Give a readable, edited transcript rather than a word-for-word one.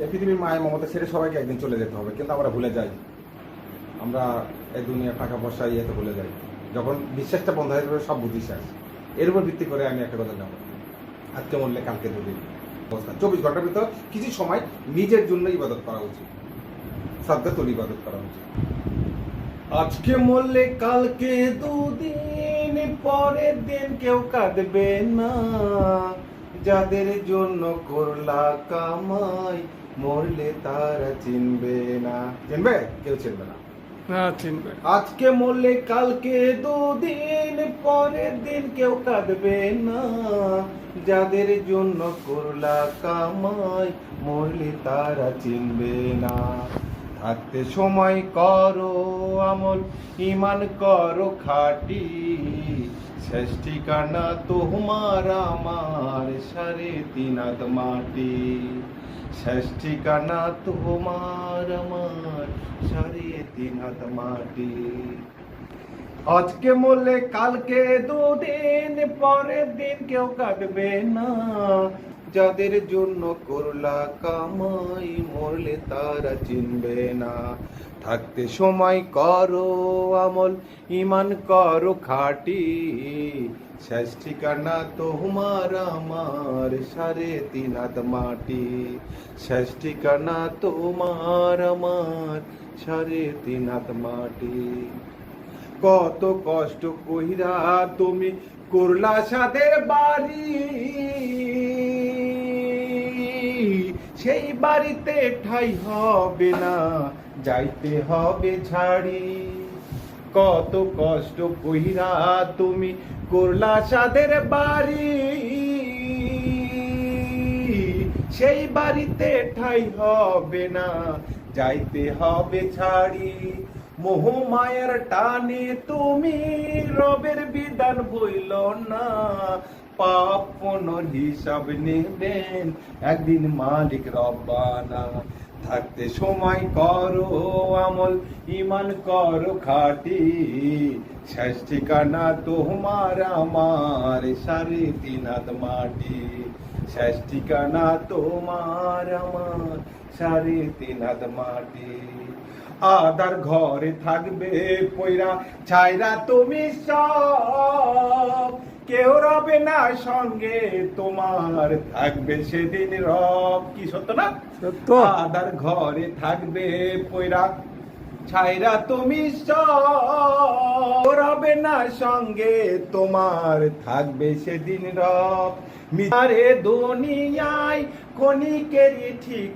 এই পৃথিবীর মায়ের মমতা ছেড়ে সবাইকে একদিন চলে যেতে হবে, কিন্তু আমরা ভুলে যাই। আমরা এই দুনিয়া টাকা পয়সা ইয়েতে ভুলে যাই। যখন বিশ্বাসটা বন্ধ হয়ে যাবে সব বুদ্ধি শেষ। এর উপর ভিত্তি করে আমি একটা কথা জানবো, আজকে মরলে কালকে দুদিন অবস্থা 24 ঘন্টার ভিতর কিছু সময় নিজের জন্য ইবাদত করা উচিত, শ্রদ্ধা তোর ইবাদত করা উচিত। আজকে মরলে কালকে দুদিন, পরের দিন কেউ কাঁদবে না। যাদের জন্য করলা কামাই, মরলে তারা চিনবে না। চিনবে? কেউ চিনবে না। চিনবে। আজকে মরলে কালকে দুদিন, পরের দিন কেউ কাঁদবে না। যাদের জন্য করলা কামাই, মরলে তারা চিনবে না। থাকতে সময় করো আমল, ইমান করো খাঁটি। শেষ ঠিকানা তোমার আমার, 3.5 হাত মাটি। শেষ ঠিকানা তোমার আমার, 3.5 হাত মাটি। আজকে মরলে কালকে দুদিন, পরের দিন কেউ কাঁদবে না। যাদের জন্য করলা কামাই, মরলে তারা চিনবে না। থাকতে সময় করো আমল, ইমান করো খাঁটি। শেষ ঠিকানা তোমার আমার, 3.5 হাত মাটি। শেষ ঠিকানা তোমার আমার, 3.5 হাত মাটি। কত কষ্ট কইরা তুমি করলা সাদের বাড়ি, সেই বাড়িতে ঠাই হবে না, যাইতে হবে ঝাড়ি। কত কষ্ট কইরা তুমি করলা সাদের বাড়ি, সেই বাড়িতে ঠাই হবে না, যাইতে হবে ছাড়ি। মোহ মায়ের টানে তুমি রবের বিধান বইল না। পাপ পুনর হিসাব নেবেন একদিন মালিক রব্বানা। থাকতে সময় করো আমল, ইমান করো খাঁটি। শেষ ঠিকানা তোমার আমার, 3.5 হাত মাটি। শেষ ঠিকানা তোমার আমার, 3.5 হাত মাটি। আদার ঘরে থাকবে পয়রা ছাইরা তুমি সব, কেউ রবে না সঙ্গে তোমার, থাকবে সেদিন রব। কি সত্য না? সত্য। আদার ঘরে থাকবে পয়রা ছাইরা তুমি সব, রবে না সঙ্গে তোমার, থাকবে সেদিন রব। মিথারে দুনিয়ায় ক্ষণিকেরই ঠিক